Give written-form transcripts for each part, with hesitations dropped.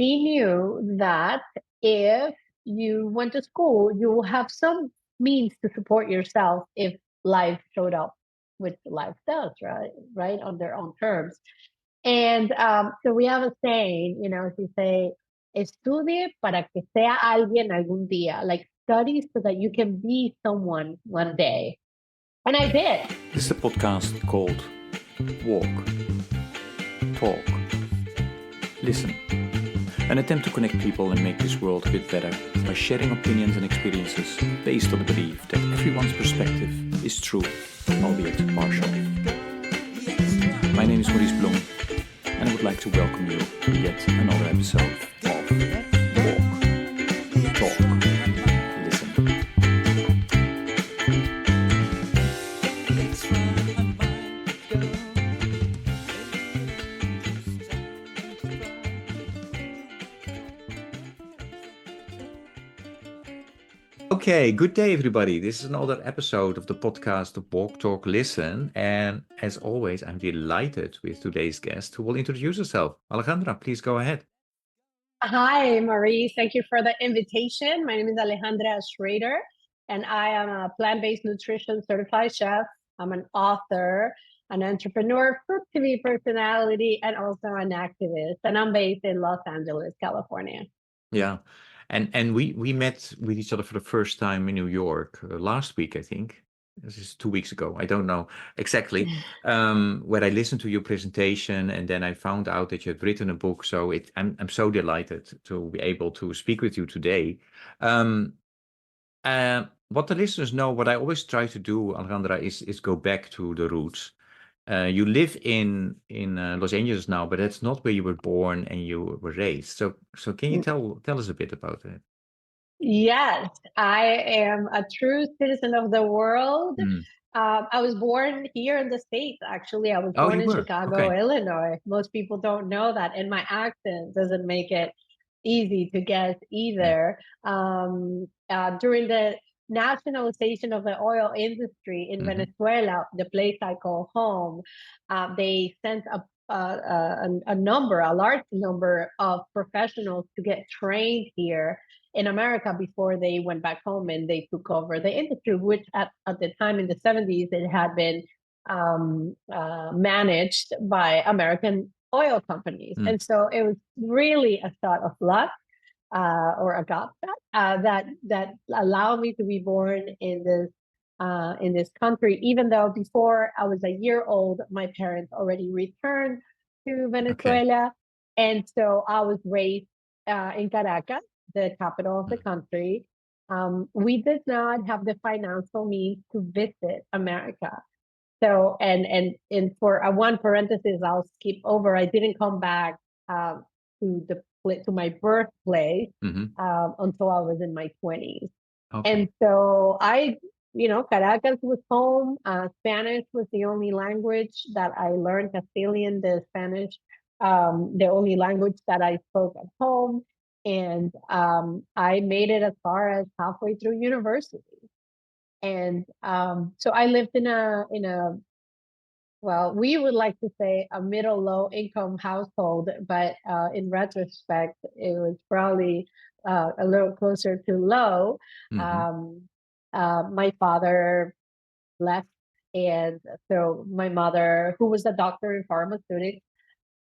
she knew that if you went to school, you will have some means to support yourself if life showed up, which life does, right? Right, on their own terms. And so we have a saying, if you say, estudie para que sea alguien algún día, like study so that you can be someone one day. And I did. This is a podcast called Walk, Talk, Listen. An attempt to connect people and make this world a bit better by sharing opinions and experiences based on the belief that everyone's perspective is true, albeit partial. My name is Maurice Blom, and I would like to welcome you to yet another episode of Walk, Talk, Listen. Okay, good day, everybody. This is another episode of the podcast of Walk, Talk, Listen. And as always, I'm delighted with today's guest who will introduce herself. Alejandra, please go ahead. Hi, Maurice. Thank you for the invitation. My name is Alejandra Schrader, and I am a plant-based nutrition certified chef. I'm an author, an entrepreneur, food TV personality, and also an activist. And I'm based in Los Angeles, California. Yeah. And we met with each other for the first time in New York last week, I think. This is 2 weeks ago. I don't know exactly. Where I listened to your presentation, and then I found out that you had written a book. So I'm so delighted to be able to speak with you today. What the listeners know, what I always try to do, Alejandra, is go back to the roots. You live in Los Angeles now, but that's not where you were born and you were raised. So can you tell us a bit about it? Yes, I am a true citizen of the world. I was born here in the States, actually. I was Oh, born you in were? Chicago, Okay. Illinois. Most people don't know that, and my accent doesn't make it easy to guess either. During the nationalization of the oil industry in Venezuela, the place I call home, they sent a large number of professionals to get trained here in America before they went back home and they took over the industry, which at the time in the 70s, it had been managed by American oil companies. And so it was really a shot of luck or a God that allowed me to be born in this country, even though before I was a year old, my parents already returned to Venezuela. And so I was raised in Caracas, the capital of the country. We did not have the financial means to visit America. So, and for one parenthesis, I'll skip over. I didn't come back to my birthplace until I was in my 20s. And so Caracas was home. Spanish was the only language that I learned, Castilian, the Spanish, the only language that I spoke at home. And I made it as far as halfway through university. And so I lived in a well, we would like to say a middle low income household, but in retrospect, it was probably a little closer to low. My father left, and so my mother, who was a doctor in pharmaceutics,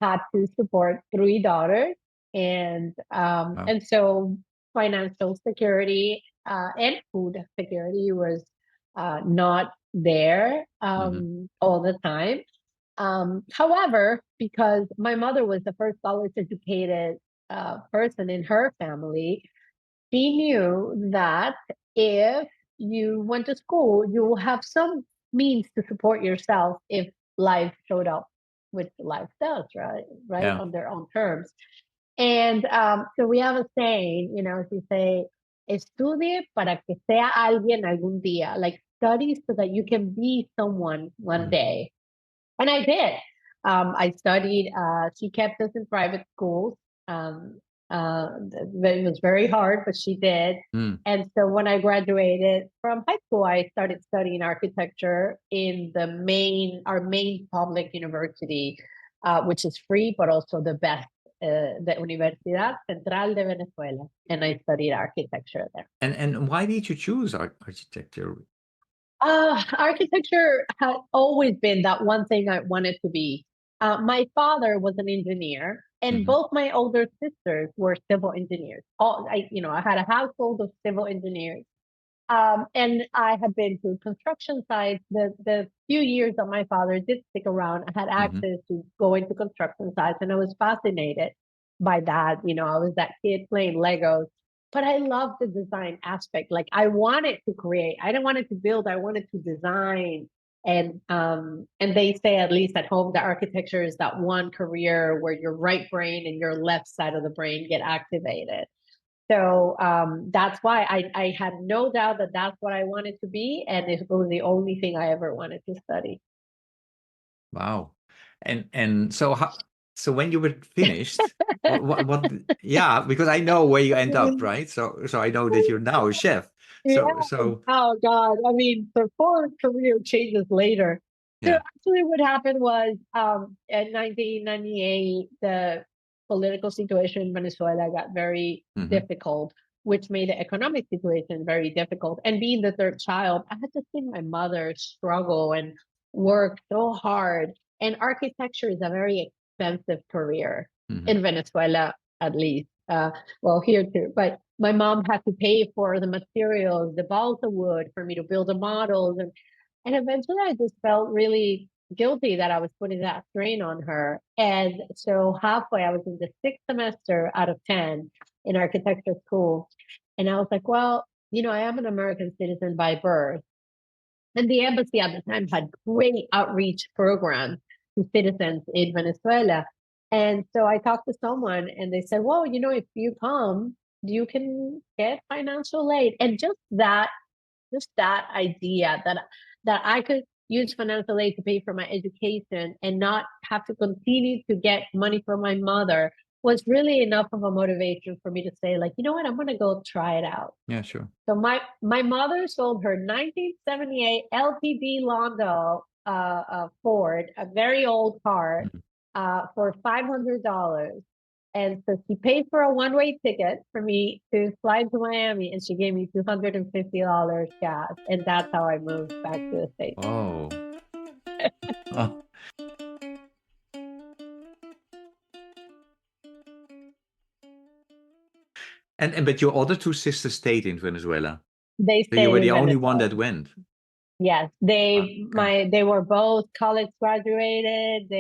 had to support 3 daughters, and so financial security and food security was not there all the time. However, because my mother was the first college educated person in her family, she knew that if you went to school, you will have some means to support yourself if life showed up, which life does, right? Yeah. On their own terms. And so we have a saying, if you say, estudie para que sea alguien algún día, like study so that you can be someone one day. And I did. I studied, she kept us in private schools. It was very hard, but she did. And so when I graduated from high school, I started studying architecture in our main public university, which is free, but also the best the Universidad Central de Venezuela, and I studied architecture there. And why did you choose architecture? Architecture had always been that one thing I wanted to be. My father was an engineer, and both my older sisters were civil engineers. I had a household of civil engineers. And I had been to construction sites. The few years that my father did stick around, I had access to go into construction sites, and I was fascinated by that. I was that kid playing Legos, but I loved the design aspect. Like I wanted to create. I didn't want it to build. I wanted to design. And they say, at least at home, that architecture is that one career where your right brain and your left side of the brain get activated. So that's why I had no doubt that that's what I wanted to be, and it was the only thing I ever wanted to study. Wow. And so when you were finished, what yeah, because I know where you end up, right? So I know that you're now a chef. So Oh God, I mean, the four career changes later. So yeah. actually what happened was in 1998, the political situation in Venezuela got very difficult, which made the economic situation very difficult. And being the third child, I had to see my mother struggle and work so hard. And architecture is a very expensive career in Venezuela, at least. Well, here too. But my mom had to pay for the materials, the balsa wood, for me to build the models. And eventually I just felt really guilty that I was putting that strain on her. And so halfway, I was in the 6th semester out of 10 in architecture school. And I was like, well, I am an American citizen by birth. And the embassy at the time had great outreach programs to citizens in Venezuela. And so I talked to someone and they said, well, if you come, you can get financial aid. And just that idea that I could use financial aid to pay for my education and not have to continue to get money from my mother was really enough of a motivation for me to say, like, you know what, I'm going to go try it out. Yeah, sure. So my mother sold her 1978 LTD Londo Ford, a very old car, for $500. And so she paid for a one-way ticket for me to fly to Miami, and she gave me $250 gas. And that's how I moved back to the States. Oh. Oh. But your other two sisters stayed in Venezuela. They So you stayed were in the only Venezuela. one that went. Yes, they were both college graduated.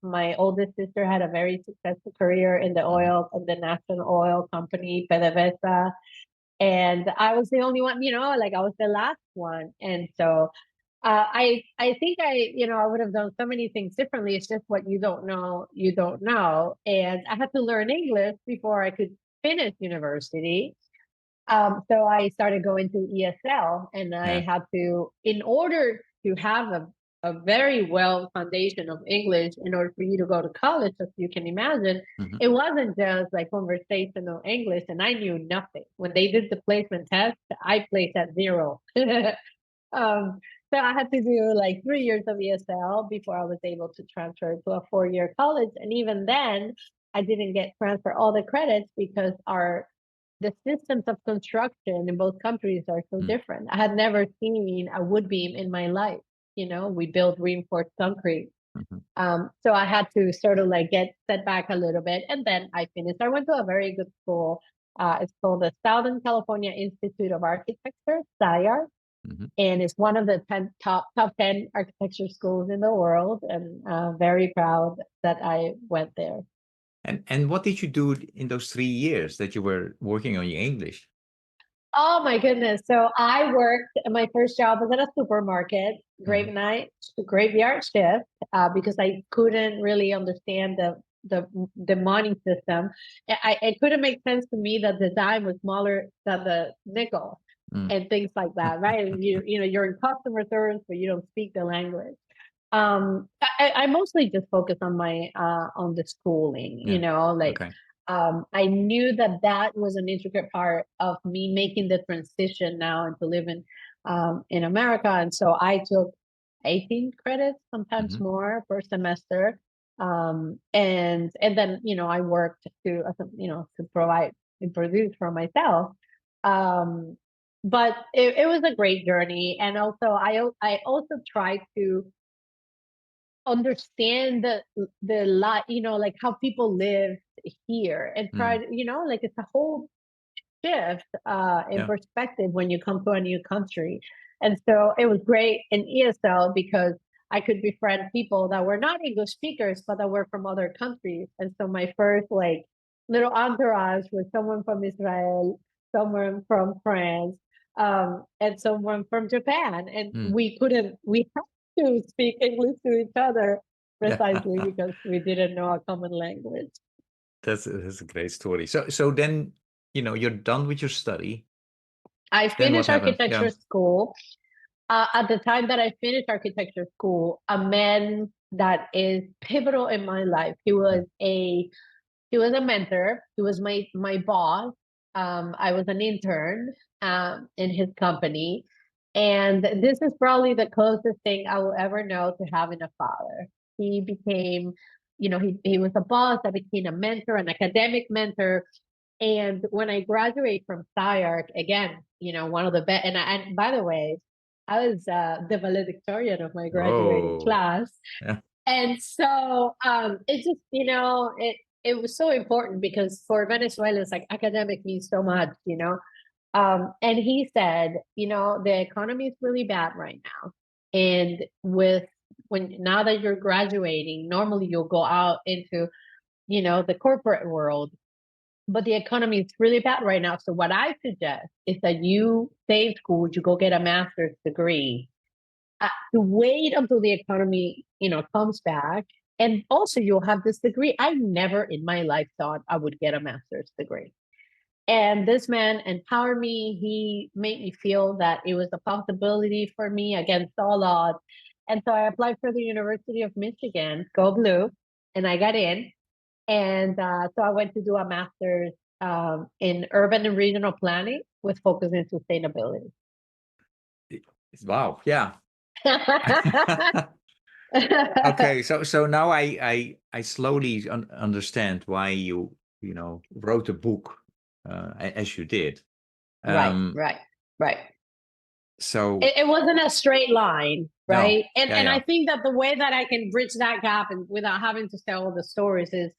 My oldest sister had a very successful career in the oil and the national oil company, PDVSA. And I was the only one, like I was the last one. And so I think I would have done so many things differently. It's just what you don't know, you don't know. And I had to learn English before I could finish university. So I started going to ESL, and I had to, in order to have a very well foundation of English, in order for you to go to college, as you can imagine, it wasn't just like conversational English, and I knew nothing. When they did the placement test, I placed at 0. So I had to do like 3 years of ESL before I was able to transfer to a 4-year college. And even then, I didn't get transfer all the credits because the systems of construction in both countries are so different. I had never seen a wood beam in my life. We build reinforced concrete. So I had to sort of like get set back a little bit. And then I finished. I went to a very good school. It's called the Southern California Institute of Architecture, SCIAR. And it's one of the top 10 architecture schools in the world. And very proud that I went there. And what did you do in those 3 years that you were working on your English? Oh my goodness. So I worked, my first job was at a supermarket, graveyard shift, because I couldn't really understand the money system. It couldn't make sense to me that the dime was smaller than the nickel and things like that, right? And you're in customer service, but you don't speak the language. I mostly just focus on my on the schooling, Okay. I knew that was an intricate part of me making the transition now into living in America. And so I took 18 credits, sometimes more per semester. And then, I worked to provide and produce for myself. But it was a great journey. And also, I also tried to understand the lot, like how people live here, and try to, like it's a whole shift in Yeah. perspective when you come to a new country. And so it was great in ESL because I could befriend people that were not English speakers, but that were from other countries. And so my first like little entourage was someone from Israel, someone from France, and someone from Japan. And we had to speak English to each other Yeah. precisely because we didn't know a common language. That's a great story. So then, you're done with your study. I Then what finished happened? architecture Yeah. school. At the time that I finished architecture school, a man that is pivotal in my life. He was a mentor. He was my boss. I was an intern in his company, and this is probably the closest thing I will ever know to having a father. He became, he was a boss. I became a mentor, an academic mentor. And when I graduate from SciArc, again, one of the best. And by the way, I was the valedictorian of my graduating Oh, class. yeah. And so it just, it was so important because for Venezuelans, like academic means so much, and he said, the economy is really bad right now. And now that you're graduating, normally you'll go out into, the corporate world, but the economy is really bad right now. So what I suggest is that you stay in school, you go get a master's degree, to wait until the economy, comes back. And also you'll have this degree. I never in my life thought I would get a master's degree. And this man empowered me. He made me feel that it was a possibility for me against all odds. And so I applied for the University of Michigan, go blue, and I got in. And so I went to do a master's in urban and regional planning with focus in sustainability. Wow. Yeah. Okay. So now I slowly understand why you wrote a book as you did. Right, Um, right, right. so It wasn't a straight line, no. right? And Yeah. and I Yeah. think that the way that I can bridge that gap and without having to tell all the stories is,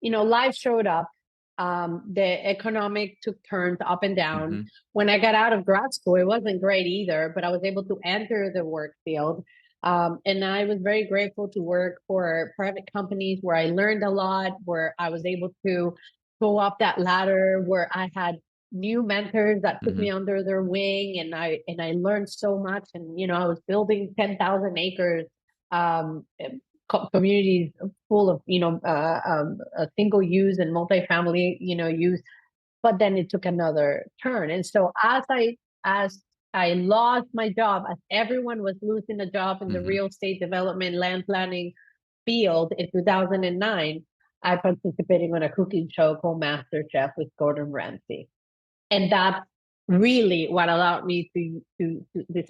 life showed up. The economic took turns up and down. hmm When I got out of grad school, it wasn't great either, but I was able to enter the work field. And I was very grateful to work for private companies where I learned a lot, where I was able to go up that ladder, where I had new mentors that took hmm me under their wing, and I learned so much. And I was building 10,000 acres um, communities full of single use and multifamily use. But then it took another turn. And so as I lost my job, as everyone was losing a job in the hmm real estate development land planning field in 2009, I participated in a cooking show called Master Chef with Gordon Ramsay. And that's really what allowed me to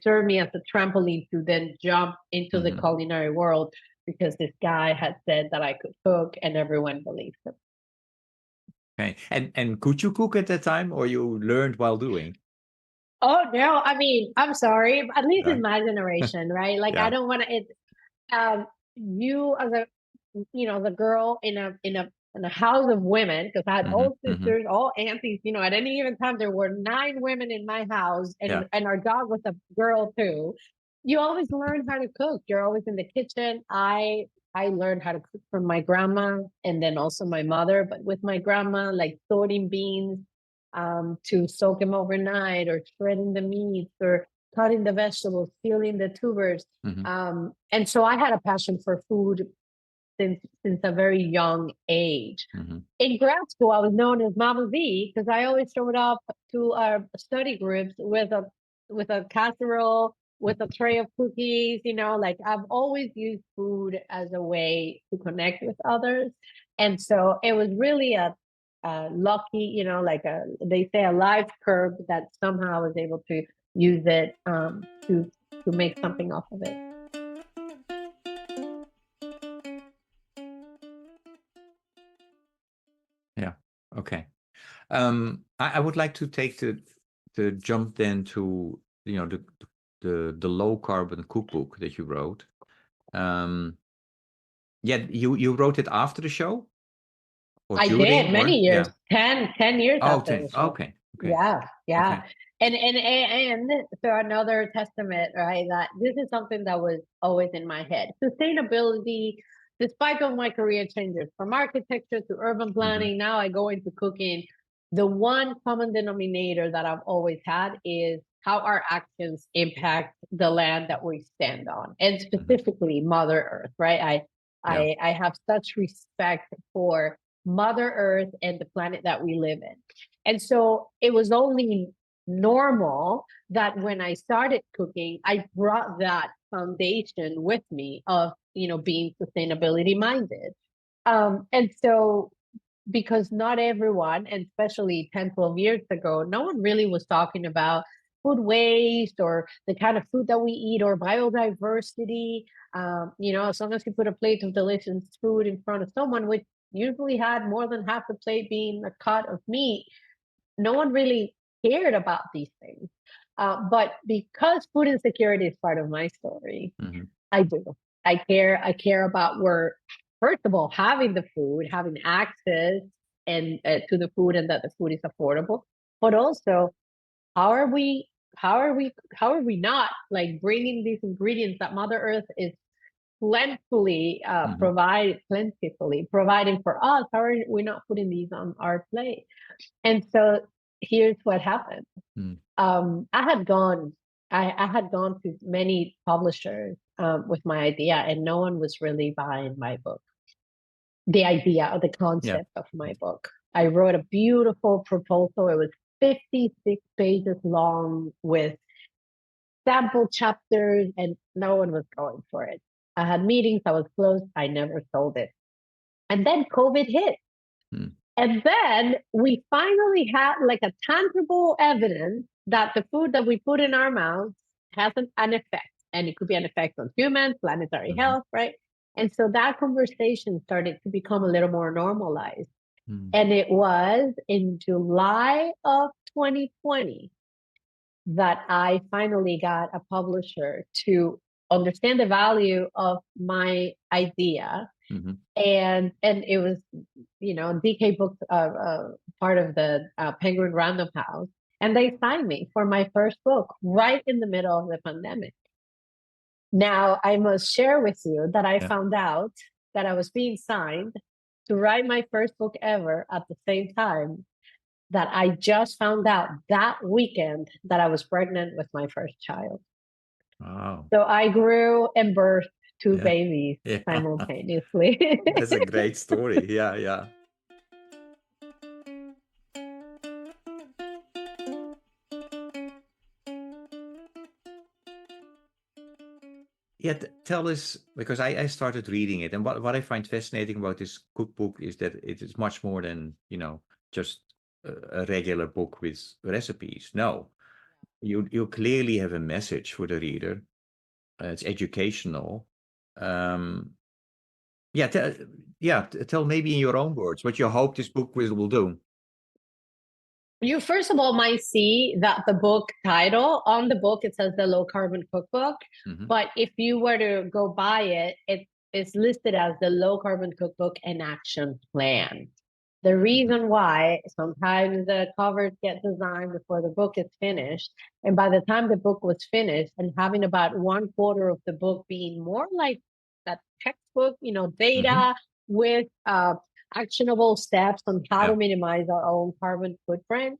serve me as a trampoline to then jump into the hmm culinary world, because this guy had said that I could cook and everyone believed him. Okay. And could you cook at that time, or you learned while doing? Oh no, I mean, I'm sorry, at least Yeah. in my generation, right? Like I Yeah. don't want to you as a the girl in a house of women, because I had hmm all hmm sisters, all aunties, at any given time there were 9 women in my house, Yeah. and our dog was a girl too. You always learn how to cook. You're always in the kitchen. I learned how to cook from my grandma and then also my mother, but with my grandma, like sorting beans to soak them overnight, or shredding the meats, or cutting the vegetables, peeling the tubers. hmm And so I had a passion for food since a very young age. hmm In grad school, I was known as Mama V because I always showed up to our study groups with a casserole, with a tray of cookies. Like I've always used food as a way to connect with others, and so it was really a lucky, they say a life curve that somehow I was able to use it to make something off of it. I would like to take the jump then to the low carbon cookbook that you wrote. Yeah, you wrote it after the show or I during, did many or years, yeah. 10 years Oh, after 10. the show. Okay. Yeah, yeah. Okay. And so another testament, right? That this is something that was always in my head. Sustainability, despite all my career changes from architecture to urban planning, now I go into cooking. The one common denominator that I've always had is how our actions impact the land that we stand on, and specifically Mother Earth, right? I have such respect for Mother Earth and the planet that we live in. And so it was only normal that when I started cooking, I brought that foundation with me of, being sustainability minded. And so because not everyone, and especially 10, 12 years ago, no one really was talking about food waste or the kind of food that we eat or biodiversity. As long as you put a plate of delicious food in front of someone, which usually had more than half the plate being a cut of meat, no one really cared about these things. But because food insecurity is part of my story, I do. I care. I care about where, first of all, having the food, having access and to the food, and that the food is affordable. But also, how are we? How are we not like bringing these ingredients that Mother Earth is plentifully plentifully providing for us? How are we not putting these on our plate? And so here's what happened. I had gone to many publishers with my idea, and no one was really buying my book, the idea or the concept of my book. I wrote a beautiful proposal. It was 56 pages long with sample chapters, and no one was going for it. I had meetings, I was closed, I never sold it. And then COVID hit. And then we finally had like a tangible evidence that the food that we put in our mouths has an effect. And it could be an effect on humans, planetary health, right? And so that conversation started to become a little more normalized. And it was in July of 2020 that I finally got a publisher to understand the value of my idea. And it was, DK Books, part of the Penguin Random House, and they signed me for my first book right in the middle of the pandemic. Now, I must share with you that I found out that I was being signed to write my first book ever at the same time that I just found out that weekend that I was pregnant with my first child. Wow. So I grew and birthed two babies simultaneously. That's a great story. Yeah. Yeah, tell us, because I started reading it, and what I find fascinating about this cookbook is that it is much more than, just a regular book with recipes. No, you clearly have a message for the reader. It's educational. Tell maybe in your own words what you hope this book will do. You first of all might see that the book title on the book, it says the Low Carbon Cookbook. But if you were to go buy it, it is listed as the Low Carbon Cookbook and Action Plan. The reason why sometimes the covers get designed before the book is finished, and by the time the book was finished and having about 1/4 of the book being more like that textbook, data with actionable steps on how to minimize our own carbon footprint,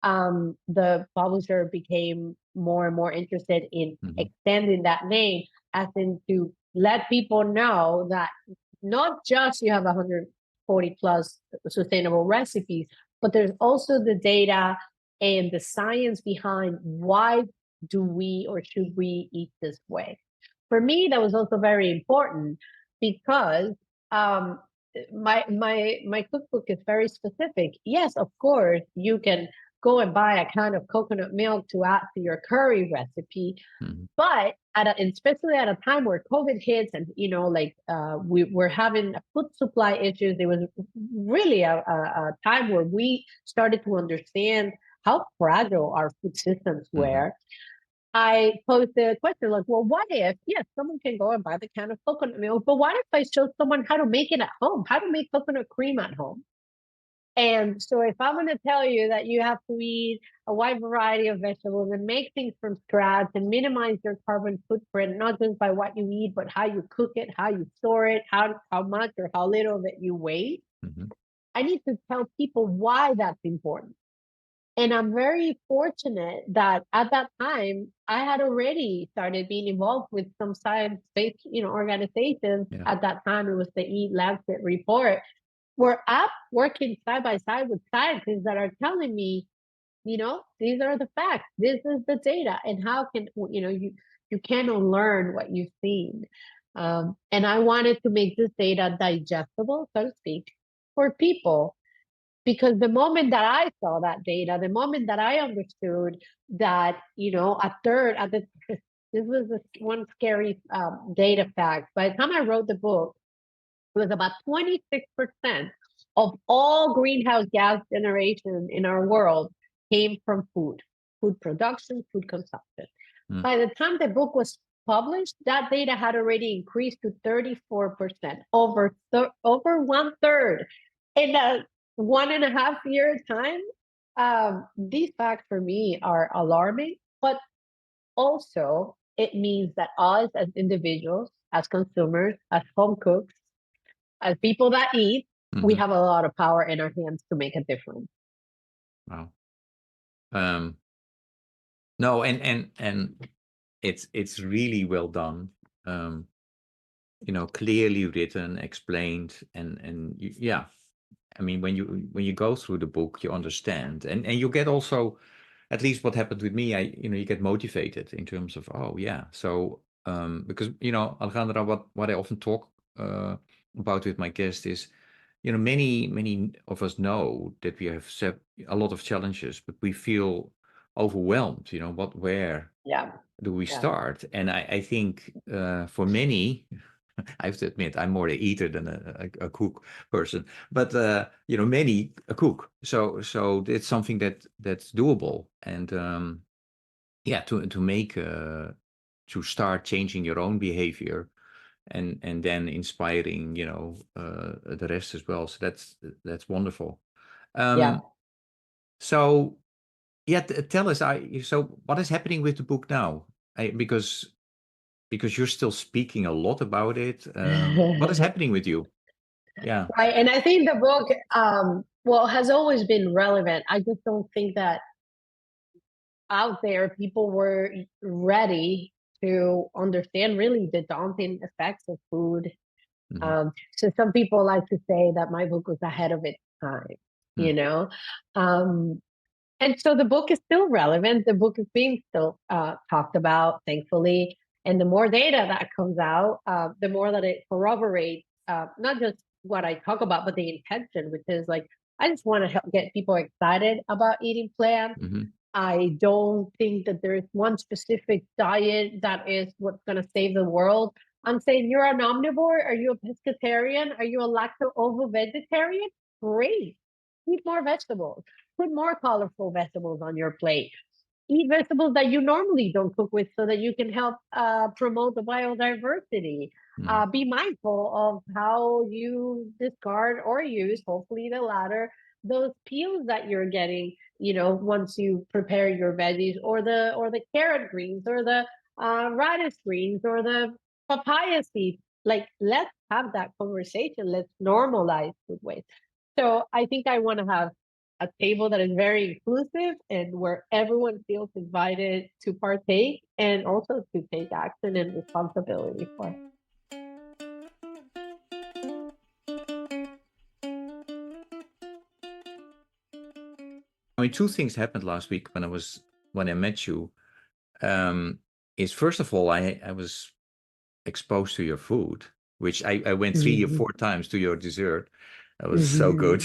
the publisher became more and more interested in extending that name, as in to let people know that not just you have 140 plus sustainable recipes, but there's also the data and the science behind why do we or should we eat this way. For me, that was also very important because my cookbook is very specific. Yes, of course, you can go and buy a can of coconut milk to add to your curry recipe, but especially at a time where COVID hits and, like we were having food supply issues. It was really a time where we started to understand how fragile our food systems were. I posed the question like, well, what if, yes, someone can go and buy the can of coconut milk, but what if I show someone how to make it at home, how to make coconut cream at home? And so if I'm going to tell you that you have to eat a wide variety of vegetables and make things from scratch and minimize your carbon footprint, not just by what you eat, but how you cook it, how you store it, how much or how little that you waste, I need to tell people why that's important. And I'm very fortunate that at that time, I had already started being involved with some science-based, organizations. Yeah. At that time, it was the Eat Lancet report, where I'm working side by side with scientists that are telling me, these are the facts. This is the data, and how can you can unlearn what you've seen. And I wanted to make this data digestible, so to speak, for people. Because the moment that I saw that data, the moment that I understood that, this was one scary data fact. By the time I wrote the book, it was about 26% of all greenhouse gas generation in our world came from food production, food consumption. By the time the book was published, that data had already increased to 34%, over 1/3 in a 1.5-year time. These facts for me are alarming, but also it means that us as individuals, as consumers, as home cooks, as people that eat, we have a lot of power in our hands to make a difference. Wow. No, and it's really well done. Clearly written, explained, and yeah. I mean, when you go through the book, you understand, and you get also, at least what happened with me, you get motivated in terms of, oh yeah, so because Alejandra, what I often talk about with my guests is, many of us know that we have set a lot of challenges, but we feel overwhelmed. Where Yeah. do we start? And I think for many, I have to admit, I'm more an eater than a cook person, but many a cook. So it's something that's doable, and to make to start changing your own behavior, and then inspiring the rest as well. So that's wonderful. Yeah. So yeah, tell us. So what is happening with the book now? Because you're still speaking a lot about it. What is happening with you? Yeah. Right. And I think the book, has always been relevant. I just don't think that out there people were ready to understand really the daunting effects of food. So some people like to say that my book was ahead of its time, and so the book is still relevant. The book is being still talked about, thankfully. And the more data that comes out, the more that it corroborates not just what I talk about, but the intention, which is like, I just want to help get people excited about eating plants. I don't think that there's one specific diet that is what's going to save the world. I'm saying, you're an omnivore. Are you a pescatarian? Are you a lacto-ovo vegetarian? Great. Eat more vegetables. Put more colorful vegetables on your plate. Eat vegetables that you normally don't cook with, so that you can help promote the biodiversity. Be mindful of how you discard or use, hopefully the latter, those peels that you're getting, once you prepare your veggies, or the carrot greens, or the radish greens, or the papaya seeds. Like, let's have that conversation. Let's normalize food waste. So I think I want to have a table that is very inclusive, and where everyone feels invited to partake, and also to take action and responsibility for it. I mean, two things happened last week when I met you. Is, first of all, I was exposed to your food, which I went 3 or 4 times to your dessert. That was so good.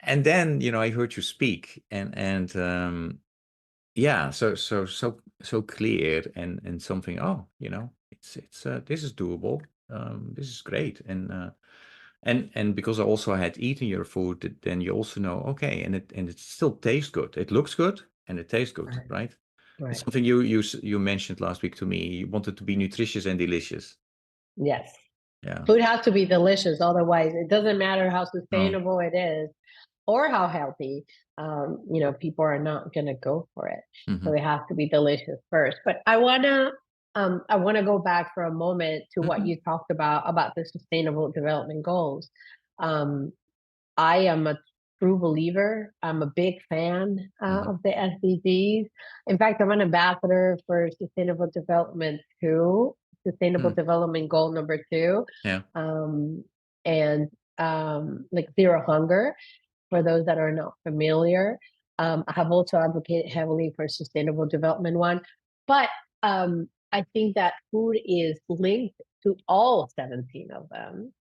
And then I heard you speak, and yeah, so so clear and something. Oh, it's this is doable. This is great, and because I also had eaten your food, then you also know, okay, and it still tastes good. It looks good and it tastes good, Right. right? It's Right. something you mentioned last week to me. You want it to be nutritious and delicious. Yes. Yeah. Food has to be delicious. Otherwise, it doesn't matter how Oh. sustainable it is or how healthy. People are not going to go for it. So Hmm. it has to be delicious first. But I wanna go back for a moment to what Hmm. you talked about the Sustainable Development Goals. Um, I am a true believer. I'm a big fan Hmm. of the SDGs. In fact, I'm an ambassador for Sustainable Development 2, Sustainable Hmm. Development Goal number 2, Yeah. um, and like zero hunger. For those that are not familiar, I have also advocated heavily for Sustainable Development 1, but I think that food is linked to all 17 of them.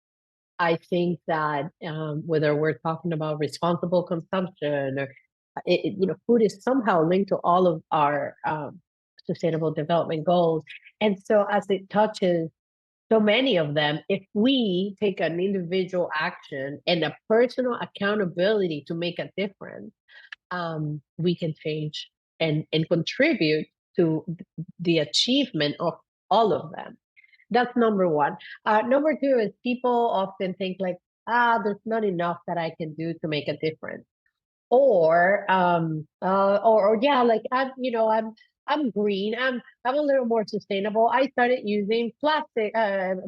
I think that whether we're talking about responsible consumption or food is somehow linked to all of our sustainable development goals. And so, as it touches so many of them, if we take an individual action and a personal accountability to make a difference, we can change and contribute to the achievement of all of them. That's number one. Number two is people often think like, there's not enough that I can do to make a difference. Or yeah, like I'm green. I'm a little more sustainable. I started using plastic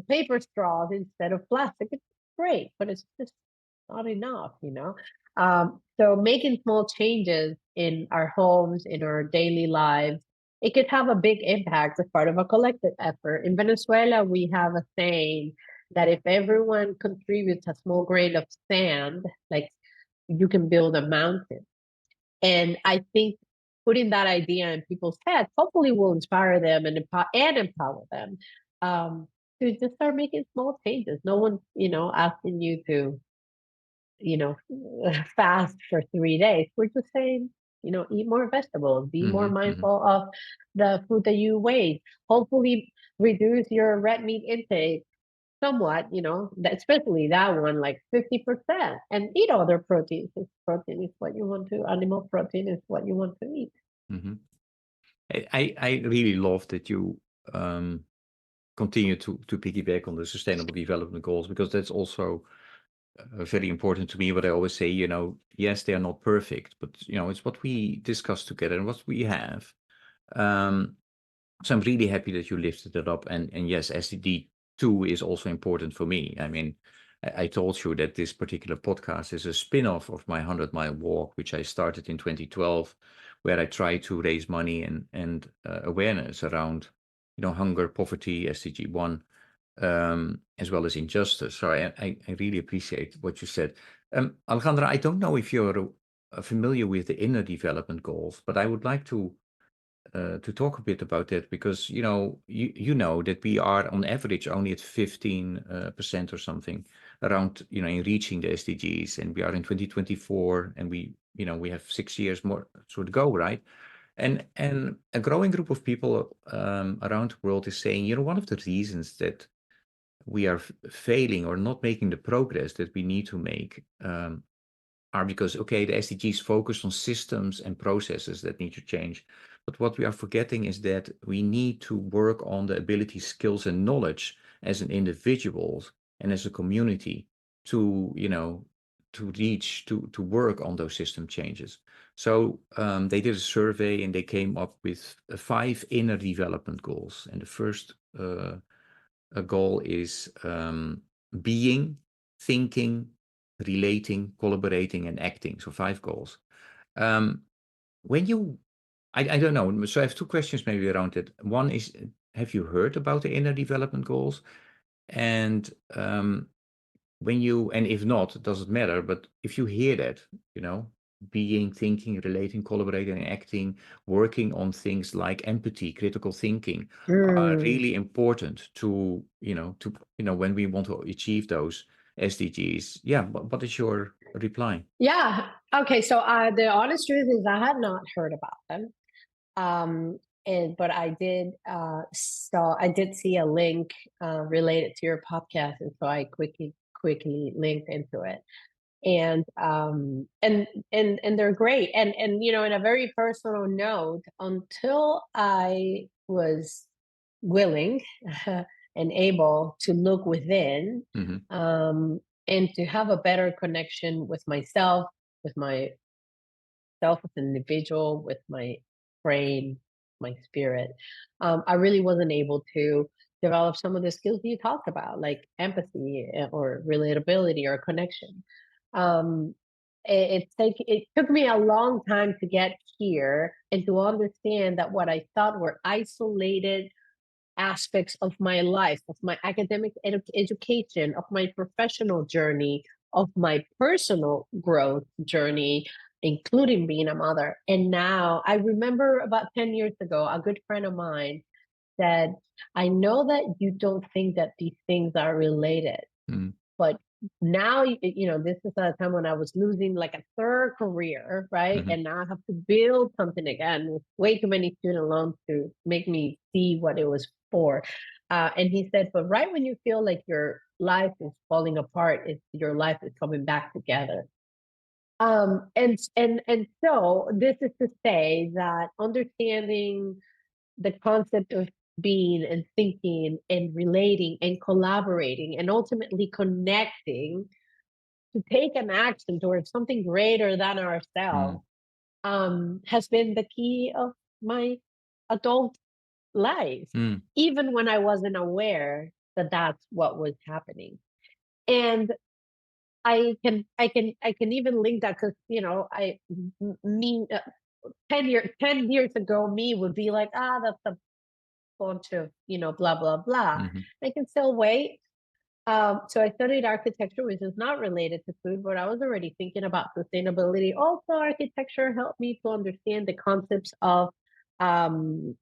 paper straws instead of plastic. It's great, but it's just not enough. So making small changes in our homes, in our daily lives, it could have a big impact as part of a collective effort. In Venezuela, we have a saying that if everyone contributes a small grain of sand, like you can build a mountain. And I think putting that idea in people's heads hopefully will inspire them and empower them um, to just start making small changes. No one's, asking you to, you know, fast for 3 days. We're just saying, eat more vegetables, be more Hmm. Hmm. mindful of the food that you waste. Hopefully, reduce your red meat intake somewhat, especially that one, like 50%, and eat other proteins. If protein is what you want to, animal protein is what you want to eat. Hmm. I really love that you continue to piggyback on the Sustainable Development Goals, because that's also very important to me. What I always say, yes, they are not perfect, but it's what we discuss together and what we have. Um, so I'm really happy that you lifted it up, and yes, SDD2 is also important for me. I mean, I told you that this particular podcast is a spin-off of my 100-mile walk, which I started in 2012, where I try to raise money and awareness around hunger, poverty, SDG1, as well as injustice. So I really appreciate what you said. Alejandra, I don't know if you're familiar with the inner development goals, but I would like to talk a bit about that, because you know that we are on average only at 15% or something around in reaching the SDGs, and we are in 2024, and we have 6 years more to go, right? And a growing group of people around the world is saying, one of the reasons that we are failing or not making the progress that we need to make are because, okay, the SDGs focus on systems and processes that need to change. But what we are forgetting is that we need to work on the ability, skills, and knowledge as an individuals and as a community to, to work on those system changes. So they did a survey and they came up with 5 inner development goals. And the first a goal is being, thinking, relating, collaborating, and acting. So 5 goals. Um, when you, I don't know. So I have 2 questions maybe around it. One is, have you heard about the inner development goals? And and if not, it doesn't matter. But if you hear that, being, thinking, relating, collaborating, and acting, working on things like empathy, critical thinking, are Mm. really important when we want to achieve those SDGs. Yeah, but what is your reply? Yeah. Okay. So the honest truth is, I had not heard about them. but I did I did see a link related to your podcast, and so I quickly linked into it. And they're great. And in a very personal note, until I was willing and able to look within, and to have a better connection with myself, with myself as an individual, with my brain, my spirit, I really wasn't able to develop some of the skills you talked about, like empathy or relatability or connection. Um, it took me a long time to get here and to understand that what I thought were isolated aspects of my life, of my academic education, of my professional journey, of my personal growth journey, including being a mother. And now I remember about 10 years ago, a good friend of mine said, I know that you don't think that these things are related, but now, this is a time when I was losing like a third career, right? And now I have to build something again with way too many student loans to make me see what it was for. And he said, but right when you feel like your life is falling apart, your life is coming back together. And so this is to say that understanding the concept of being and thinking and relating and collaborating and ultimately connecting to take an action towards something greater than ourselves has been the key of my adult life, even when I wasn't aware that that's what was happening. And I can even link that because me 10 years ago me would be like, that's a bunch of blah blah blah. I can still wait. So I studied architecture, which is not related to food, but I was already thinking about sustainability. Also, architecture helped me to understand the concepts of, mapping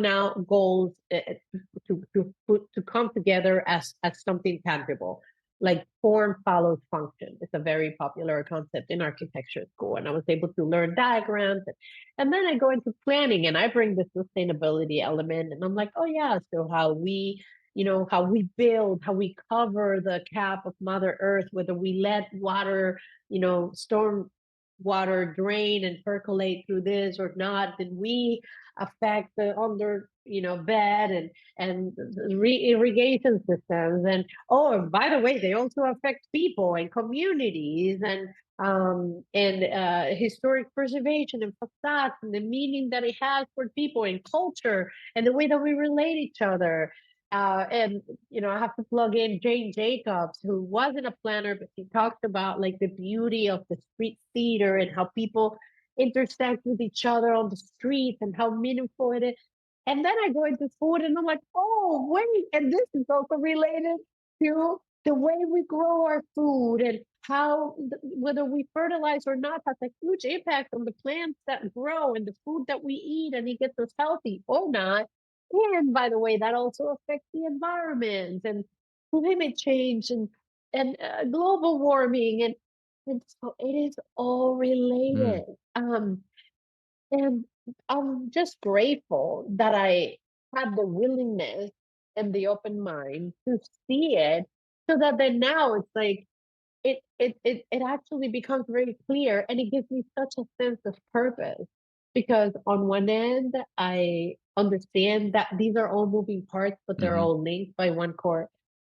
out goals to come together as something tangible. Like form follows function. It's a very popular concept in architecture school, and I was able to learn diagrams. And then I go into planning, and I bring the sustainability element, and I'm like, oh yeah, so how we build, how we cover the cap of Mother Earth, whether we let water, storm water drain and percolate through this or not, then we affect the under, bed and irrigation systems. And by the way, they also affect people and communities and historic preservation and facades and the meaning that it has for people and culture and the way that we relate each other. And I have to plug in Jane Jacobs, who wasn't a planner, but she talked about like the beauty of the street theater and how people intersect with each other on the streets and how meaningful it is. And then I go into food and I'm like, oh wait, and this is also related to the way we grow our food and how whether we fertilize or not has a huge impact on the plants that grow and the food that we eat, and it gets us healthy or not. And by the way, that also affects the environment and climate change and global warming, and so it is all related. And I'm just grateful that I had the willingness and the open mind to see it, so that then now it's like it actually becomes very clear, and it gives me such a sense of purpose, because on one end I understand that these are all moving parts, but they're all linked by one core,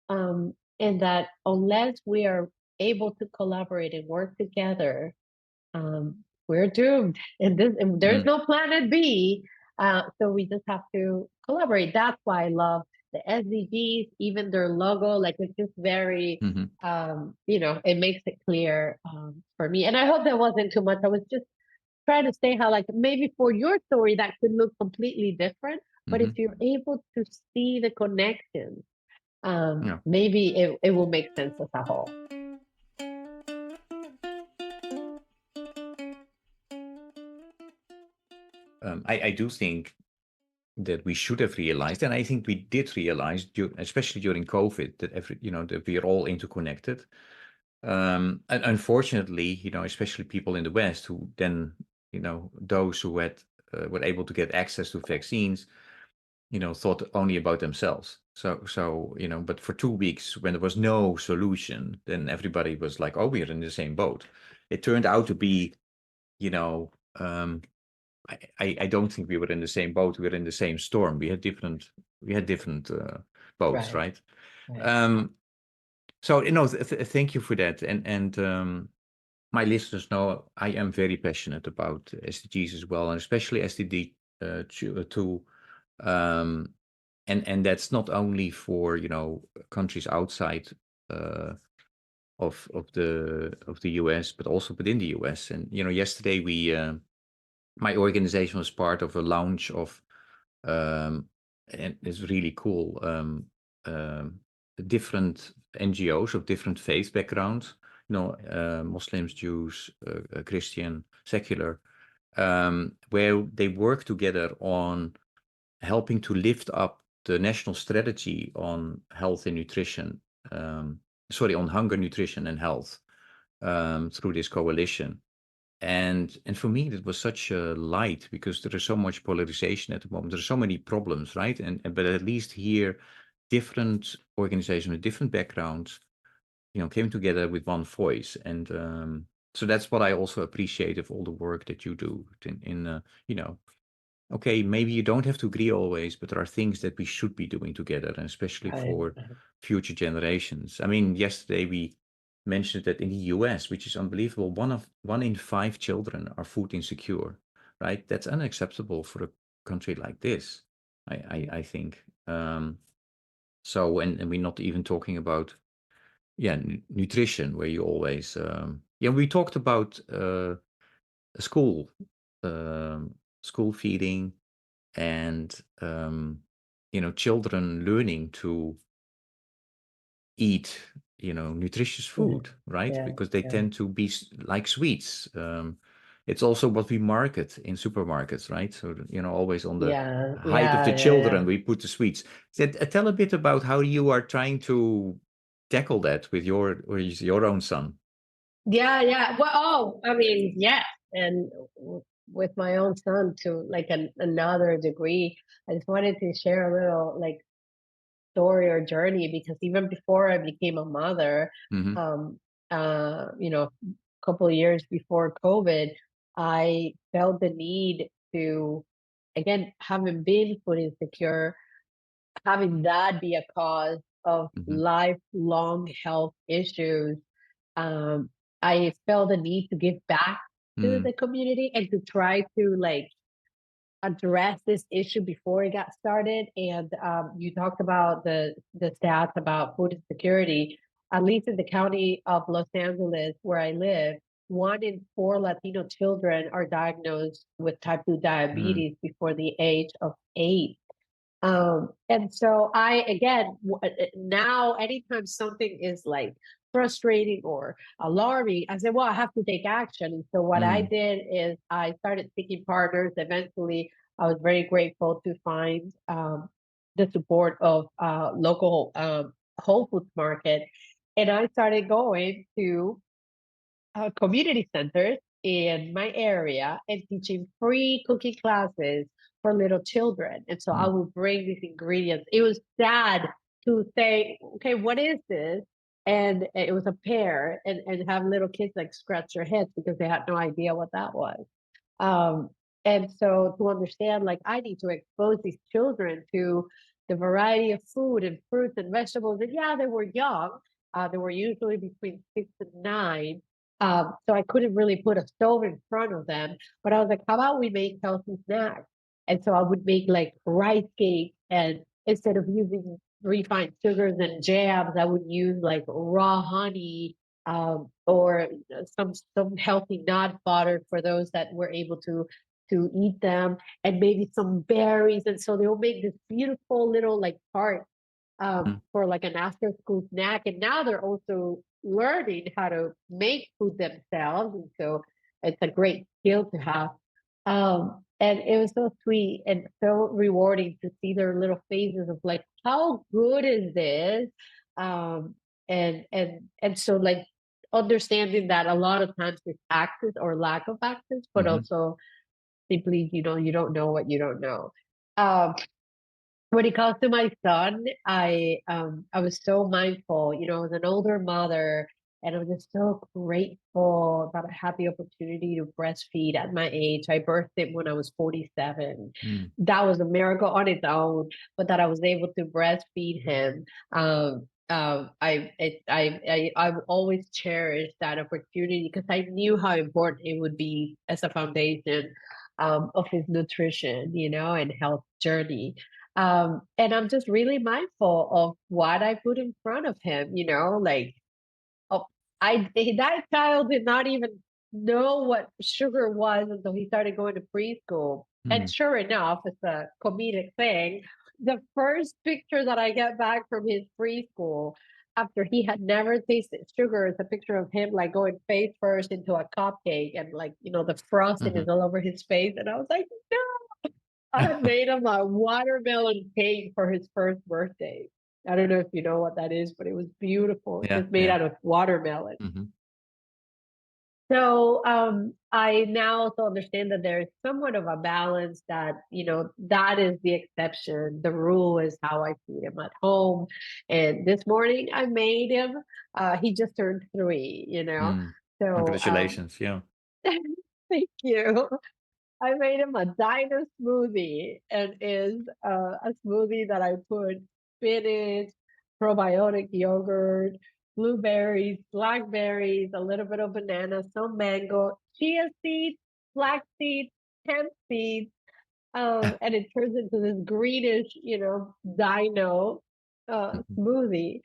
and that unless we are able to collaborate and work together, we're doomed. And there's no planet B. So we just have to collaborate. That's why I love the SDGs, even their logo. Like it's just very, it makes it clear for me. And I hope that wasn't too much. I was just trying to say how, like, maybe for your story that could look completely different, but if you're able to see the connections, maybe it will make sense as a whole. I do think that we should have realized, and I think we did realize, especially during COVID, that that we are all interconnected. And unfortunately, especially people in the West who then, those who had were able to get access to vaccines, thought only about themselves. So but for 2 weeks, when there was no solution, then everybody was like, oh, we're in the same boat. It turned out to be, I don't think we were in the same boat. We were in the same storm. We had different boats, Right. right? Right. So thank you for that. And my listeners know I am very passionate about SDGs as well, and especially SDG 2. And that's not only for countries outside of the US, but also within the US. And yesterday my organization was part of a launch of, and it's really cool, different NGOs of different faith backgrounds, Muslims, Jews, Christian, secular, where they work together on helping to lift up the national strategy on health and nutrition, on hunger, nutrition, and health, through this coalition. And for me, it was such a light, because there is so much polarization at the moment. There are so many problems, right? But at least here, different organizations with different backgrounds, came together with one voice. And so that's what I also appreciate of all the work that you do okay, maybe you don't have to agree always, but there are things that we should be doing together, and especially for future generations. I mean, yesterday we mentioned that in the US, which is unbelievable, one in 5 children are food insecure, right? That's unacceptable for a country like this, I think. So, and we're not even talking about, nutrition, where you always, we talked about school, school feeding, and children learning to eat nutritious food, right? Yeah. Because they Yeah. tend to be like sweets. It's also what we market in supermarkets, right? So always on the Yeah. height of the Yeah. children, we put the sweets. Tell a bit about how you are trying to tackle that with your own son. Yeah. Yeah. Well, I mean, yeah. And with my own son to like another degree, I just wanted to share a little like story or journey, because even before I became a mother, Mm-hmm. a couple of years before COVID, I felt the need to, again, having been food insecure, having that be a cause of Mm-hmm. lifelong health issues. um, I felt the need to give back to Mm-hmm. the community and to try to like address this issue before it got started. And you talked about the stats about food insecurity. At least in the county of Los Angeles, where I live, 1 in 4 Latino children are diagnosed with type 2 diabetes before the age of 8. And so now anytime something is like frustrating or alarming, I said, well, I have to take action. And so what I Mm-hmm. did is I started seeking partners. Eventually, I was very grateful to find the support of local Whole Foods market. And I started going to community centers in my area and teaching free cooking classes for little children. And so I Mm-hmm. would bring these ingredients. It was sad to say, okay, what is this? And it was a pear, and have little kids like scratch their heads because they had no idea what that was. Um, and so to understand, like, I need to expose these children to the variety of food and fruits and vegetables. And yeah, they were young. They were usually between 6 and 9. So I couldn't really put a stove in front of them. But I was like, how about we make healthy snacks? And so I would make like rice cakes, and instead of using refined sugars and jams, I would use like raw honey, or some healthy nut butter for those that were able to eat them, and maybe some berries. And so they'll make this beautiful little like tart for like an after school snack. And now they're also learning how to make food themselves. And so it's a great skill to have. And it was so sweet and so rewarding to see their little faces of like, how good is this? Um, and so like understanding that a lot of times it's access or lack of access, but Mm-hmm. also simply, you don't know what you don't know. Um, when it comes to my son, I was so mindful, as an older mother, and I'm just so grateful that I had the opportunity to breastfeed at my age. I birthed him when I was 47. Mm. That was a miracle on its own, but that I was able to breastfeed him. I've always cherished that opportunity because I knew how important it would be as a foundation of his nutrition, and health journey. And I'm just really mindful of what I put in front of him, like, oh, that child did not even know what sugar was until he started going to preschool. And Mm. sure enough, it's a comedic thing. The first picture that I get back from his preschool after he had never tasted sugar is a picture of him like going face first into a cupcake and like, the frosting is Mhm. all over his face. And I was like, no. I had made him a watermelon cake for his first birthday. I don't know if you know what that is, but it was beautiful. It Yeah, was made yeah. out of watermelon. Mhm. So I now also understand that there's somewhat of a balance that, that is the exception. The rule is how I feed him at home. And this morning I made him, he just turned 3. Mm. So Congratulations. Yeah. thank you. I made him a dino smoothie, and is a smoothie that I put spinach, probiotic yogurt, blueberries, blackberries, a little bit of banana, some mango, chia seeds, flax seeds, hemp seeds, and it turns into this greenish, dino Mhm. smoothie.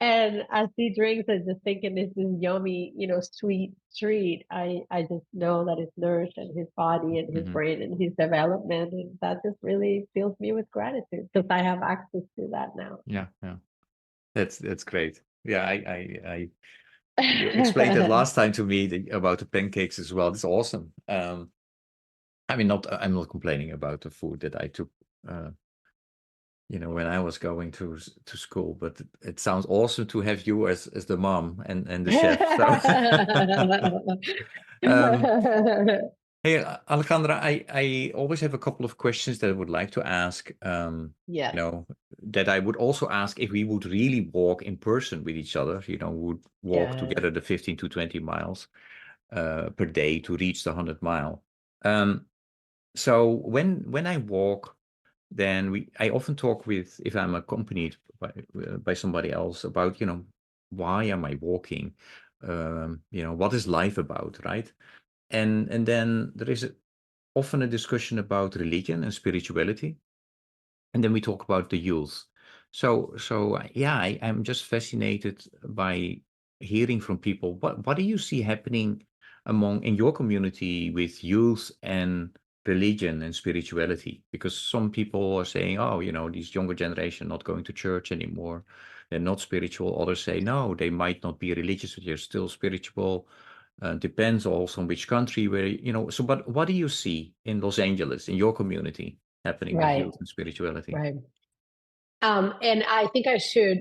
And as he drinks and just thinking this is yummy, sweet treat, I just know that it's nourishing his body and his Mhm. brain and his development. And that just really fills me with gratitude because I have access to that now. Yeah, yeah. That's great. Yeah, you explained that last time to me about the pancakes as well. It's awesome. I mean, I'm not complaining about the food that I took, uh, when I was going to school, but it sounds awesome to have you as the mom and the chef. So, um, hey, Alejandra, I always have a couple of questions that I would like to ask. Yeah. That I would also ask if we would really walk in person with each other. Would walk Yeah. together the 15 to 20 miles per day to reach the 100-mile. So when I walk, then I often talk with, if I'm accompanied by somebody else, about why am I walking? What is life about, right? And then there is often a discussion about religion and spirituality, and then we talk about the youth. So yeah, I'm just fascinated by hearing from people. What do you see happening in your community with youth and religion and spirituality? Because some people are saying, oh, these younger generation not going to church anymore, they're not spiritual. Others say no, they might not be religious, but they're still spiritual. Depends also on which country where so, but what do you see in Los Angeles, in your community, happening with Right. youth and spirituality? Right. And I think I should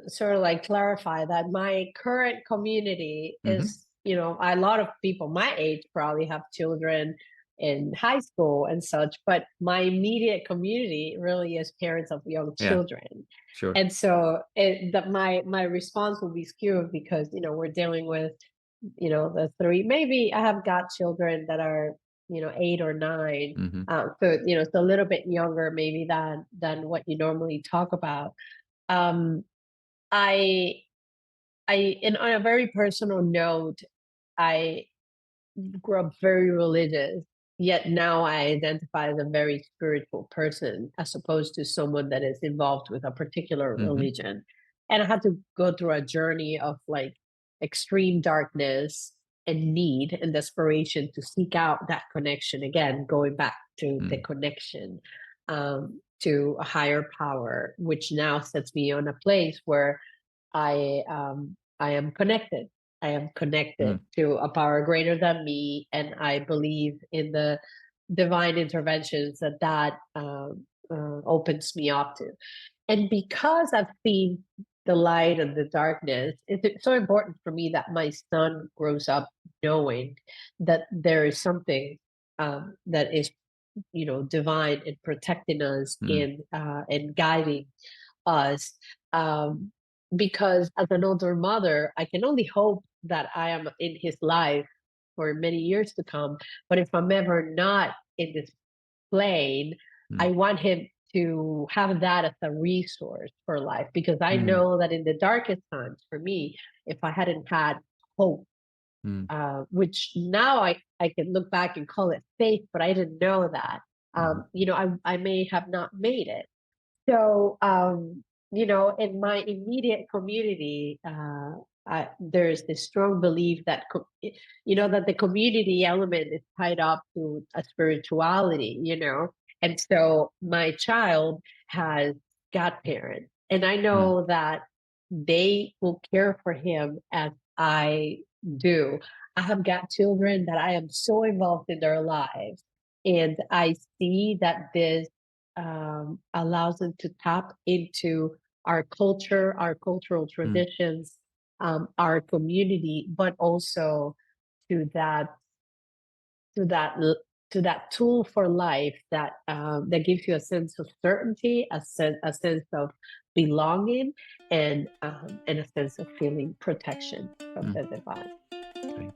sort of like clarify that my current community Mm-hmm. is, a lot of people my age probably have children in high school and such, but my immediate community really is parents of young Yeah, children. sure. And so my response will be skewed because, we're dealing with, the three, maybe I have got children that are, 8 or 9. Mm-hmm. So it's a little bit younger maybe than what you normally talk about. Um, I and on a very personal note, I grew up very religious, yet now I identify as a very spiritual person as opposed to someone that is involved with a particular Mm-hmm. religion. And I had to go through a journey of like extreme darkness and need and desperation to seek out that connection again, going back to the Mm. connection to a higher power, which now sets me on a place where I am connected. I am connected Mm. to a power greater than me, and I believe in the divine interventions that opens me up to. And because I've seen the light and the darkness, it's so important for me that my son grows up knowing that there is something that is, divine and protecting us and guiding us. Because as an older mother, I can only hope that I am in his life for many years to come. But if I'm ever not in this plane, I want him to have that as a resource for life, because I know that in the darkest times for me, if I hadn't had hope, which now I can look back and call it faith, but I didn't know that. I may have not made it. So, in my immediate community, there's this strong belief that, that the community element is tied up to a spirituality, and so my child has godparents, and I know that they will care for him as I do. I have got children that I am so involved in their lives, and I see that this allows them to tap into our culture, our cultural traditions, our community, but also to that to that to that tool for life that that gives you a sense of certainty, a sense of belonging, and a sense of feeling protection from the divine. Great.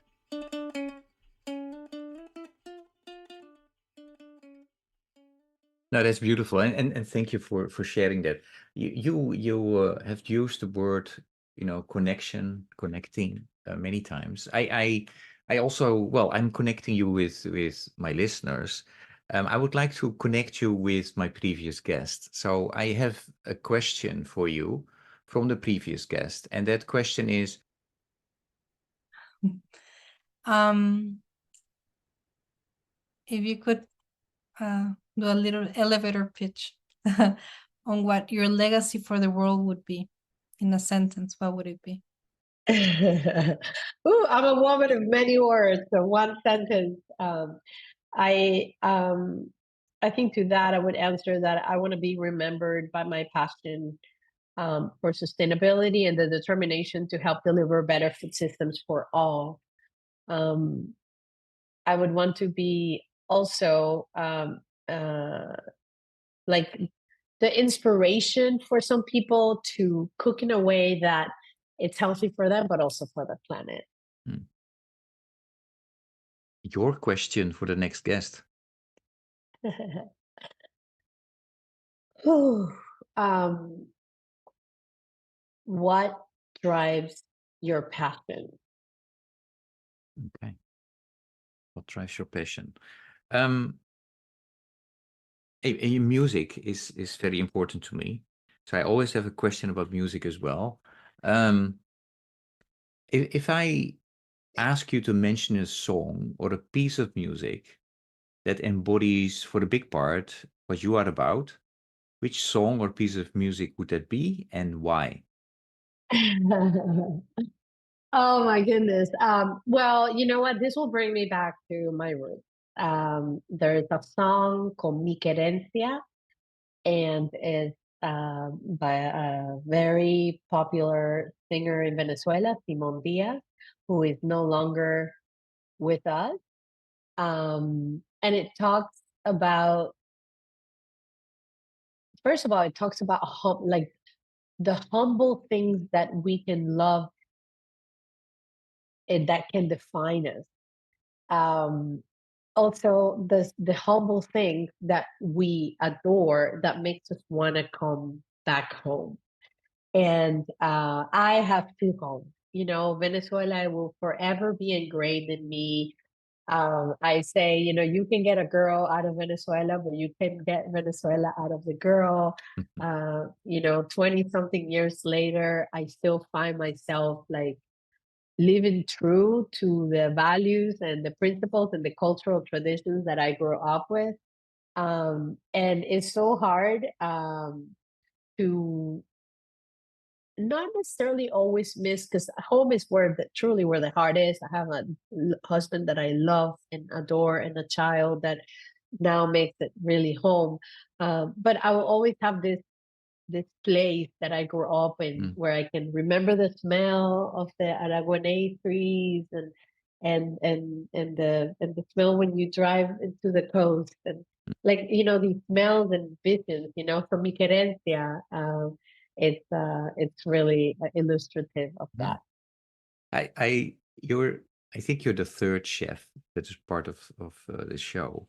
No, that's beautiful, and thank you for sharing that. You have used the word, connection, connecting many times. I also, well, I'm connecting you with my listeners. I would like to connect you with my previous guest. So I have a question for you from the previous guest, and that question is, if you could do a little elevator pitch on what your legacy for the world would be in a sentence, what would it be? Ooh, I'm a woman of many words. So one sentence. I think to that I would answer that I want to be remembered by my passion for sustainability and the determination to help deliver better food systems for all. I would want to be also like the inspiration for some people to cook in a way that it's healthy for them, but also for the planet. your question for the next guest. What drives your passion? Okay. What drives your passion? Music is very important to me. So I always have a question about music as well. If I ask you to mention a song or a piece of music that embodies, for the big part, what you are about, which song or piece of music would that be, and why? Oh my goodness. Well, you know what? This will bring me back to my roots. There's a song called Mi Querencia, and it's by a very popular singer in Venezuela, Simon Diaz, who is no longer with us. And it talks about, first of all, it talks about like the humble things that we can love and that can define us. Also, the humble things that we adore that makes us want to come back home. And I have two homes. Venezuela will forever be ingrained in me. I say, you can get a girl out of Venezuela, but you can get Venezuela out of the girl. 20 something years later, I still find myself like living true to the values and the principles and the cultural traditions that I grew up with. And it's so hard to not necessarily always miss, because home is truly where the heart is. I have a husband that I love and adore, and a child that now makes it really home. But I will always have this place that I grew up in, where I can remember the smell of the araguaney trees, and and the smell when you drive into the coast, and like, these smells and visions, from mi querencia. It's really illustrative of Mm. that. I think you're the third chef that is part of the show.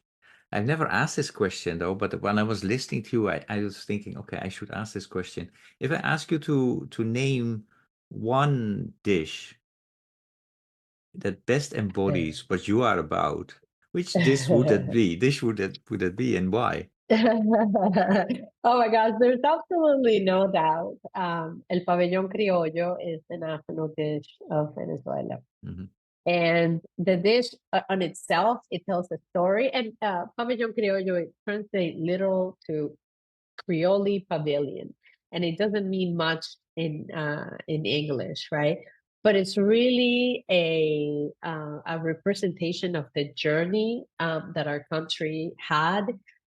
I've never asked this question though, but when I was listening to you, I was thinking, okay, I should ask this question. If I ask you to name one dish that best embodies what you are about, which dish would that be? Would that be, and why? Oh my gosh, there's absolutely no doubt. El pabellón criollo is the national dish of Venezuela. Mhm. And the dish on itself, it tells a story. And pabellón criollo, it translates literal to Creole pavilion, and it doesn't mean much in English, right? But it's really a representation of the journey that our country had,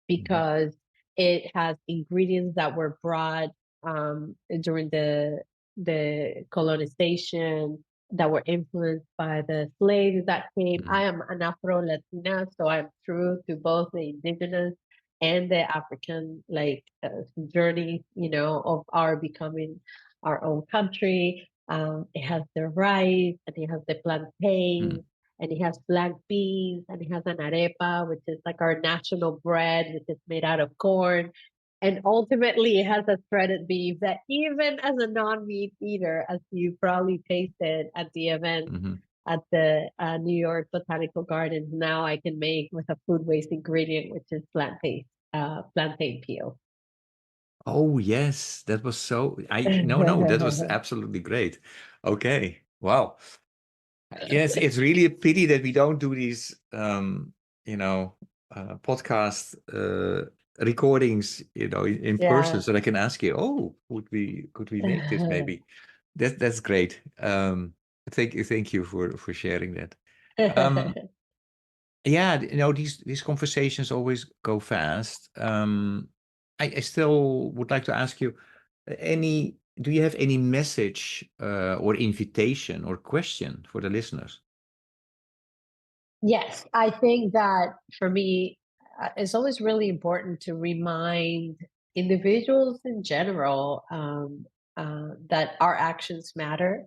because it has ingredients that were brought during the colonization, that were influenced by the slaves that came. I am an Afro Latina, so I'm true to both the indigenous and the African journey, of our becoming our own country. It has the rice, and it has the plantain, and it has black beans, and it has an arepa, which is like our national bread, which is made out of corn. And ultimately, it has a shredded beef that, even as a non-meat eater, as you probably tasted at the event at the New York Botanical Gardens, now I can make with a food waste ingredient, which is plantain peel. Oh yes, that was so. No, that was absolutely great. Okay, wow. Yes, it's really a pity that we don't do these, podcast recordings, in person, Yeah. so I can ask you, oh, could we make this maybe? That's great. Thank you for sharing that. Yeah, these conversations always go fast. I still would like to ask you, do you have any message or invitation or question for the listeners? Yes, I think that for me, it's always really important to remind individuals in general that our actions matter,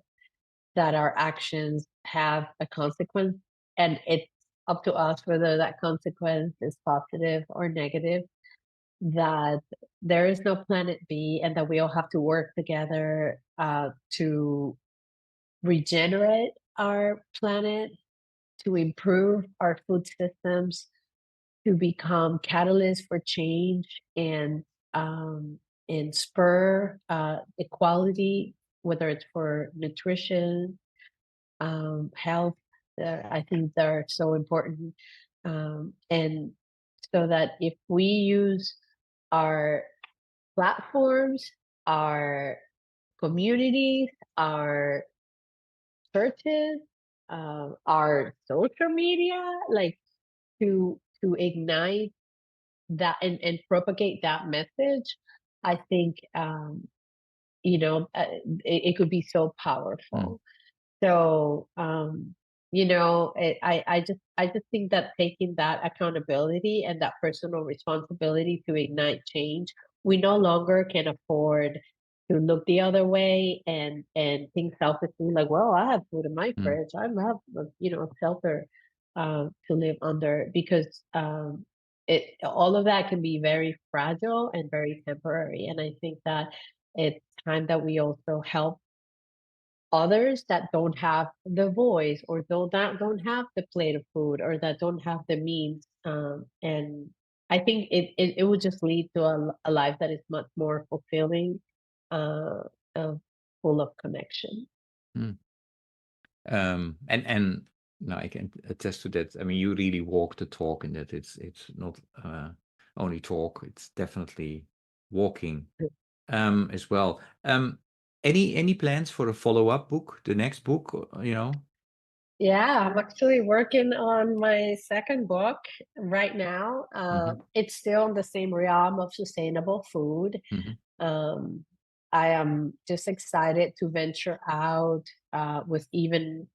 that our actions have a consequence, and it's up to us whether that consequence is positive or negative, that there is no planet B, and that we all have to work together to regenerate our planet, to improve our food systems, to become catalysts for change, um, and spur equality, whether it's for nutrition, health. I think they're so important, and so that if we use our platforms, our communities, our churches, our social media, like to ignite that and propagate that message, I think it could be so powerful. So I just think that taking that accountability and that personal responsibility to ignite change, we no longer can afford to look the other way and think selfishly like, well, I have food in my fridge, I have a shelter to live under, because it all of that can be very fragile and very temporary. And I think that it's time that we also help others that don't have the voice, or don't have the plate of food, or that don't have the means, and I think it would just lead to a life that is much more fulfilling, uh, full of connection. And no, I can attest to that. I mean, you really walk the talk in that. It's not only talk; it's definitely walking as well. Any plans for a follow-up book, the next book? Yeah, I'm actually working on my second book right now. It's still in the same realm of sustainable food. I am just excited to venture out with even,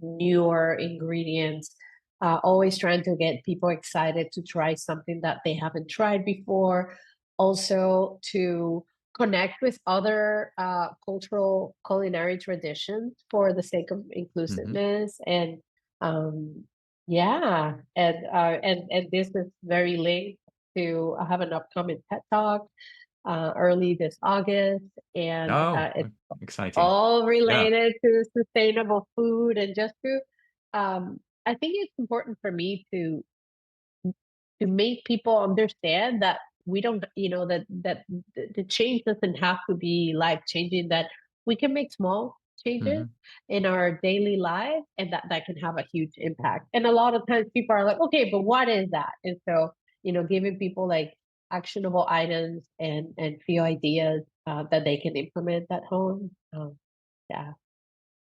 newer ingredients, always trying to get people excited to try something that they haven't tried before. Also to connect with other cultural culinary traditions for the sake of inclusiveness. And and this is very linked to, I have an upcoming TED Talk early this August, and it's exciting. all related to sustainable food. And just to I think it's important for me to make people understand that we don't, that the change doesn't have to be life changing, that we can make small changes in our daily life, and that can have a huge impact. And a lot of times people are like, okay, but what is that? And so, giving people like actionable items and few ideas that they can implement at home. Yeah.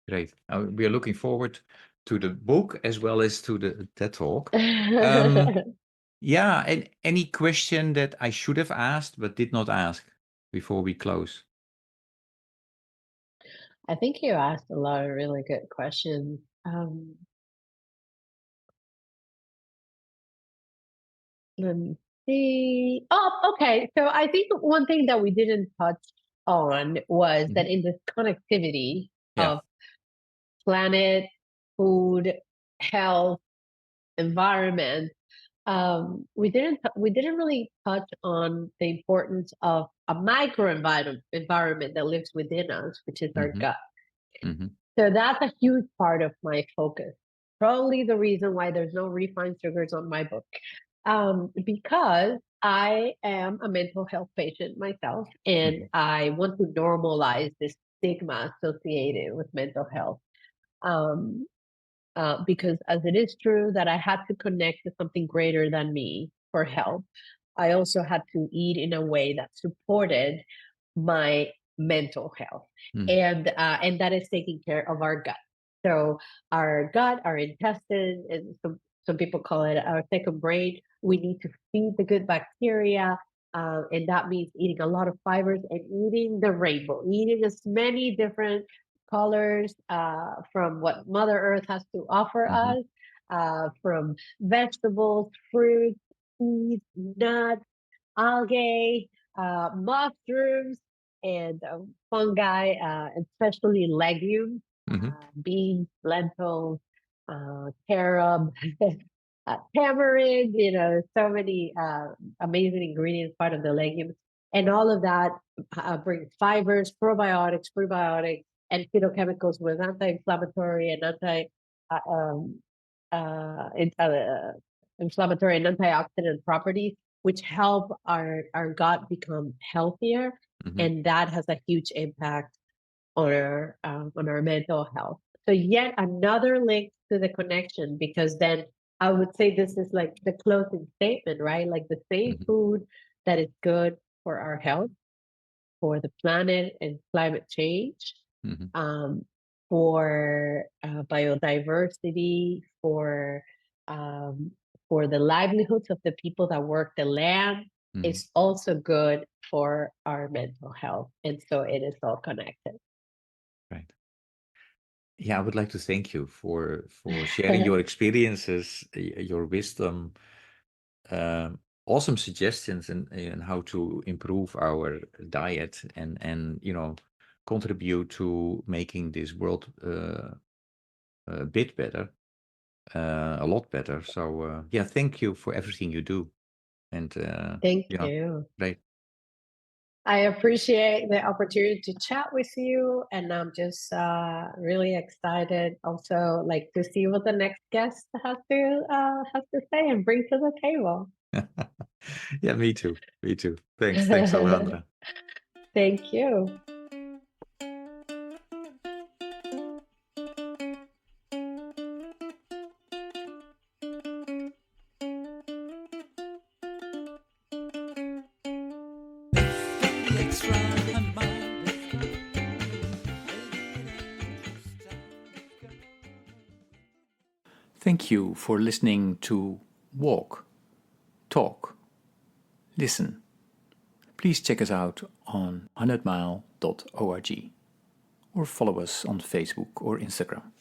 Great. We are looking forward to the book as well as to the TED Talk. Yeah, and any question that I should have asked but did not ask before we close? I think you asked a lot of really good questions. Let me see. Oh, okay. So I think one thing that we didn't touch on was that in this connectivity of planet, food, health, environment, we didn't really touch on the importance of a environment that lives within us, which is our gut. So that's a huge part of my focus. Probably the reason why there's no refined sugars on my book, because I am a mental health patient myself, and I want to normalize this stigma associated with mental health. Because as it is true that I had to connect to something greater than me for help, I also had to eat in a way that supported my mental health, and that is taking care of our gut. So our gut, our intestine, and some people call it our second brain. We need to feed the good bacteria, and that means eating a lot of fibers and eating the rainbow, eating as many different colors from what Mother Earth has to offer us, from vegetables, fruits, seeds, nuts, algae, mushrooms, and fungi, especially legumes, beans, lentils, carob, tamarind, so many amazing ingredients, part of the legumes. And all of that brings fibers, probiotics, prebiotics, and phytochemicals with anti-inflammatory and inflammatory and antioxidant properties, which help our gut become healthier, and that has a huge impact on our mental health. So yet another link to the connection, because then I would say this is like the closing statement, right? Like the same food that is good for our health, for the planet and climate change, for biodiversity, for the livelihoods of the people that work the land, is also good for our mental health. And so it is all connected. Right. Yeah, I would like to thank you for sharing your experiences, your wisdom, awesome suggestions and how to improve our diet and contribute to making this world a bit better, a lot better. So yeah, thank you for everything you do. And Thank you. Right. I appreciate the opportunity to chat with you, and I'm just really excited also, like, to see what the next guest has to say and bring to the table. Yeah, me too. Me too. Thanks, Alejandra. Thank you. Thank you for listening to Walk, Talk, Listen. Please check us out on 100mile.org or follow us on Facebook or Instagram.